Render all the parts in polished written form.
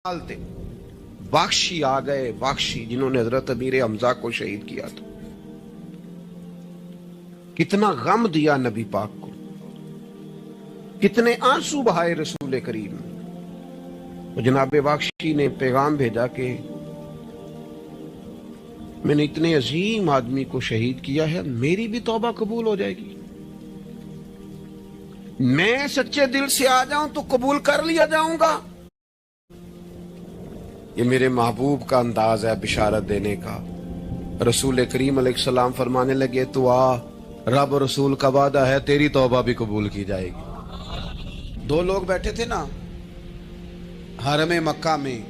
थे। वाक्षी आ गए, वाक्षी जिन्होंने हजरत अमीर हमजा को शहीद किया था। कितना गम दिया नबी पाक को, कितने आंसू बहाए रसूल करीम। तो जनाब वाक्षी ने पैगाम भेजा कि मैंने इतने अजीम आदमी को शहीद किया है, मेरी भी तौबा कबूल हो जाएगी। मैं सच्चे दिल से आ जाऊं तो कबूल कर लिया जाऊंगा। ये मेरे महबूब का अंदाज है बिशारत देने का। रसूल करीम अलैहिस्सलाम फरमाने लगे, तो आ, रब रसूल का वादा है तेरी तौबा भी कबूल की जाएगी। दो लोग बैठे थे ना हरम मक्का में।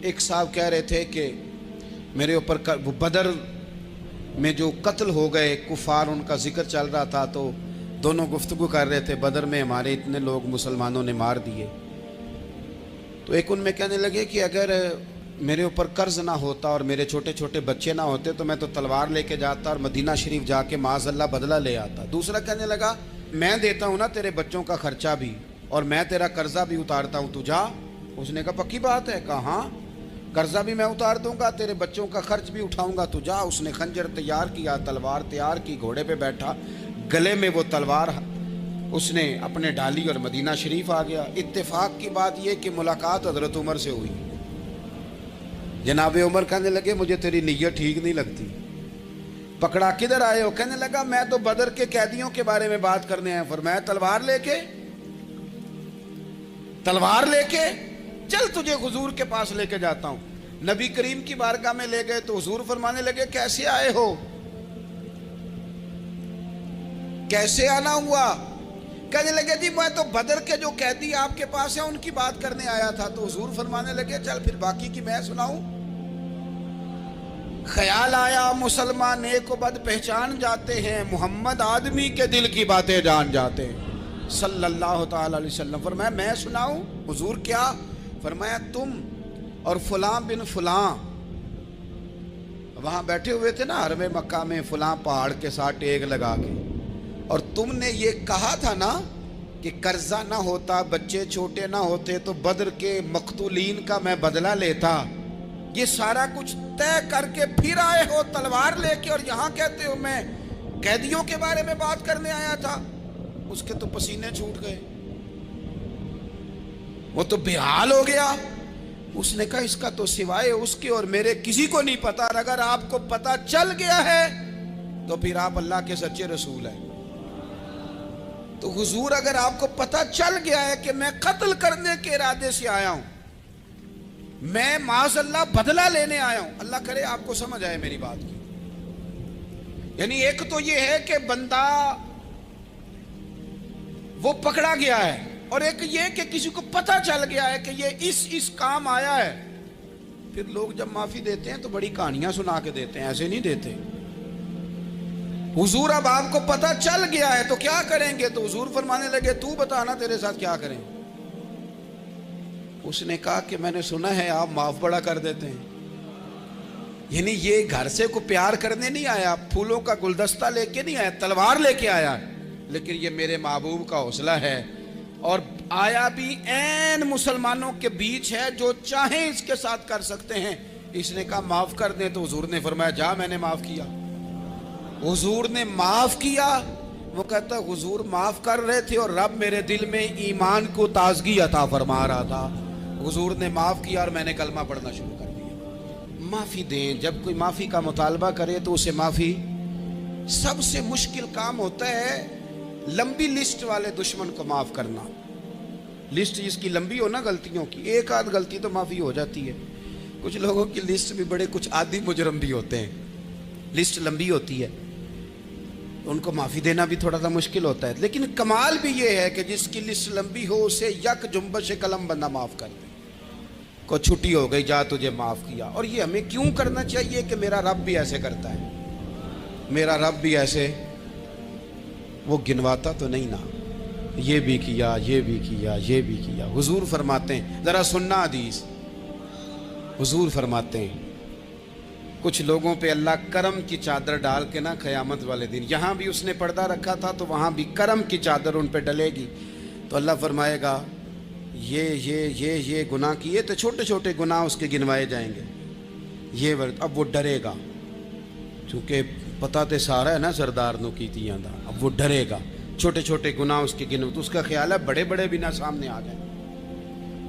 एक साहब कह रहे थे कि मेरे ऊपर बदर में जो कत्ल हो गए कुफार, उनका जिक्र चल रहा था, तो दोनों गुफ्तगू कर रहे थे, बदर में हमारे इतने लोग मुसलमानों ने मार दिए। तो एक उनमें कहने लगे कि अगर मेरे ऊपर कर्ज ना होता और मेरे छोटे छोटे बच्चे ना होते तो मैं तो तलवार लेके जाता और मदीना शरीफ जाके माज़अल्लाह बदला ले आता। दूसरा कहने लगा, मैं देता हूँ ना तेरे बच्चों का खर्चा भी और मैं तेरा कर्जा भी उतारता हूँ, तू जा। उसने कहा पक्की बात है? कहा हाँ, कर्जा भी मैं उतार दूंगा, तेरे बच्चों का खर्च भी उठाऊंगा, तू जा। उसने खंजर तैयार किया, तलवार तैयार की, घोड़े पे बैठा, गले में वो तलवार उसने अपने डाली और मदीना शरीफ आ गया। इत्तेफाक की बात यह कि मुलाकात हजरत उमर से हुई। जनाब उमर कहने लगे, मुझे तेरी नीयत ठीक नहीं लगती। पकड़ा, किधर आए हो? कहने लगा, मैं तो बदर के कैदियों के बारे में बात करने आया। फरमाया तलवार लेके चल, तुझे हुजूर के पास लेके जाता हूं। नबी करीम की बारगाह में ले गए तो हुजूर फरमाने लगे, कैसे आए हो? कैसे आना हुआ? कहने लगे, जी मैं तो बदर के जो कैदी आपके पास है उनकी बात करने आया था। तो हुजूर फरमाने लगे, चल फिर बाकी की मैं सुनाऊं। ख्याल आया मुसलमान नेक व बद पहचान जाते हैं, मोहम्मद आदमी के दिल की बातें जान जाते हैं सल्लल्लाहु ताला अलैहि वसल्लम। फरमाया मैं सुनाऊं? हुजूर क्या? फरमाया तुम और फलां बिन फलां वहां बैठे हुए थे ना हरम मक्का में, फलां पहाड़ के साथ टेक लगा के, और तुमने ये कहा था ना कि कर्जा ना होता, बच्चे छोटे ना होते तो बदर के मकतूलीन का मैं बदला लेता। ये सारा कुछ तय करके फिर आए हो तलवार लेके, और यहां कहते हो मैं कैदियों के बारे में बात करने आया था। उसके तो पसीने छूट गए, वो तो बेहाल हो गया। उसने कहा, इसका तो सिवाय उसके और मेरे किसी को नहीं पता। अगर आपको पता चल गया है तो फिर आप अल्लाह के सच्चे रसूल हैं। तो हुजूर, अगर आपको पता चल गया है कि मैं कत्ल करने के इरादे से आया हूं, मैं माज़अल्लाह बदला लेने आया हूं, अल्लाह करे आपको समझ आए मेरी बात की। यानी एक तो ये है कि बंदा वो पकड़ा गया है, और एक ये कि किसी को पता चल गया है कि ये इस काम आया है। फिर लोग जब माफी देते हैं तो बड़ी कहानियां सुना के देते हैं, ऐसे नहीं देते। हुजूर, अब आपको पता चल गया है तो क्या करेंगे? तो हुजूर फरमाने लगे, तू बताना तेरे साथ क्या करें। उसने कहा कि मैंने सुना है आप माफ बड़ा कर देते हैं। यानी ये घर से को प्यार करने नहीं आया, फूलों का गुलदस्ता लेके नहीं आया, तलवार लेके आया, लेकिन ये मेरे महबूब का हौसला है। और आया भी ऐन मुसलमानों के बीच है, जो चाहे इसके साथ कर सकते हैं। इसने कहा माफ कर दे, तो हुजूर ने फरमाया जा, मैंने माफ किया। हुजूर ने माफ किया। वो कहता, हुजूर माफ कर रहे थे और रब मेरे दिल में ईमान को ताजगी अता फरमा रहा था। हुजूर ने माफ किया और मैंने कलमा पढ़ना शुरू कर दिया। माफी दें, जब कोई माफी का मुतालबा करे तो उसे माफी। सबसे मुश्किल काम होता है लंबी लिस्ट वाले दुश्मन को माफ करना। लिस्ट जिसकी लंबी हो ना गलतियों की, एक आध गलती तो माफी हो जाती है। कुछ लोगों की लिस्ट भी बड़े कुछ आदि मुजरम भी होते हैं, लिस्ट लंबी होती है, उनको माफी देना भी थोड़ा सा मुश्किल होता है। लेकिन कमाल भी ये है कि जिसकी लिस्ट लंबी हो उसे यक जुम्बश कलम बंदा माफ कर दे। को छुट्टी हो गई, जा तुझे माफ किया। और ये हमें क्यों करना चाहिए कि मेरा रब भी ऐसे करता है, मेरा रब भी ऐसे, वो गिनवाता तो नहीं ना, ये भी किया, ये भी किया, ये भी किया। हुजूर फरमाते हैं, जरा सुनना हदीस। हुजूर फरमाते हैं कुछ लोगों पे अल्लाह करम की चादर डाल के ना क़यामत वाले दिन, यहाँ भी उसने पर्दा रखा था तो वहाँ भी करम की चादर उन पे डलेगी। तो अल्लाह फरमाएगा, یہ گناہ کیے تو چھوٹے چھوٹے گناہ اس کے گنوائے جائیں گے. یہ اب وہ ڈرے گا, چونکہ پتہ تے سارا ہے نا سردار نو کیتیاں دا. اب وہ ڈرے گا, چھوٹے چھوٹے گناہ اس کے گنو, تو اس کا خیال ہے بڑے بڑے بھی نہ سامنے آ جائیں.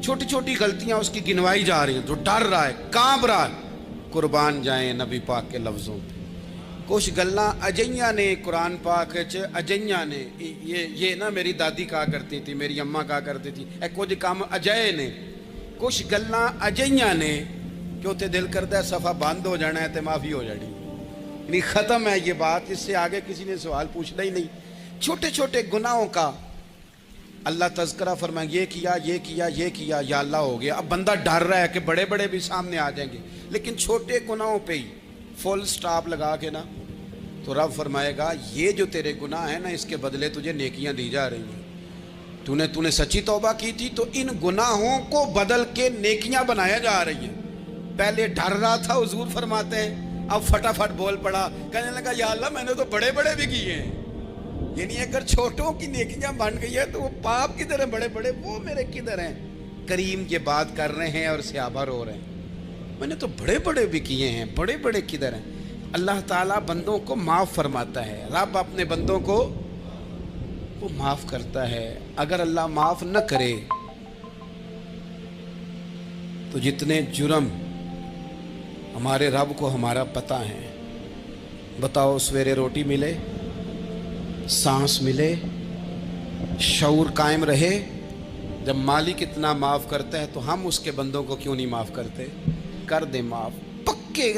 چھوٹی چھوٹی غلطیاں اس کی گنوائی جا رہی ہیں, تو ڈر رہا ہے, کانپ رہا ہے. قربان جائیں نبی پاک کے لفظوں پہ. کچھ گلاں اجیاں نے قرآن پاک اجیاں نے, یہ نا میری دادی کہا کرتی تھی, میری اماں کہا کرتی تھی, اے کچھ کام اجائے نے. کچھ گلاں اجیاں نے کہ اتنے دل کرتا ہے صفحہ بند ہو جانا ہے تو معافی ہو جانی, یعنی ختم ہے یہ بات, اس سے آگے کسی نے سوال پوچھنا ہی نہیں. چھوٹے چھوٹے گناہوں کا اللہ تذکرہ فرمائے, یہ کیا یا اللہ ہو گیا. اب بندہ ڈر رہا ہے کہ بڑے بڑے بھی سامنے آ جائیں گے, لیکن چھوٹے گناہوں پہ ہی فل سٹاپ لگا کے نا, تو رب فرمائے گا یہ جو تیرے گناہ ہیں نا, اس کے بدلے تجھے نیکیاں دی جا رہی ہیں. تو نے سچی توبہ کی تھی تو ان گناہوں کو بدل کے نیکیاں بنایا جا رہی ہیں. پہلے ڈر رہا تھا, حضور فرماتے ہیں, اب فٹافٹ بول پڑا, کہنے لگا یا اللہ میں نے تو بڑے بڑے بھی کیے ہیں. یعنی اگر چھوٹوں کی نیکیاں بن گئی ہے تو وہ پاپ کدھر ہیں, بڑے بڑے وہ میرے کدھر ہیں. کریم یہ بات کر رہے ہیں اور صحابہ رو رہے ہیں, میں نے تو بڑے بڑے بھی کیے ہیں, بڑے بڑے کدھر ہیں. اللہ تعالیٰ بندوں کو معاف فرماتا ہے. رب اپنے بندوں کو وہ معاف کرتا ہے. اگر اللہ معاف نہ کرے تو جتنے جرم ہمارے رب کو ہمارا پتہ ہے. بتاؤ, سویرے روٹی ملے, سانس ملے, شعور قائم رہے, جب مالک اتنا معاف کرتا ہے تو ہم اس کے بندوں کو کیوں نہیں معاف کرتے؟ کر دیں معاف. پکے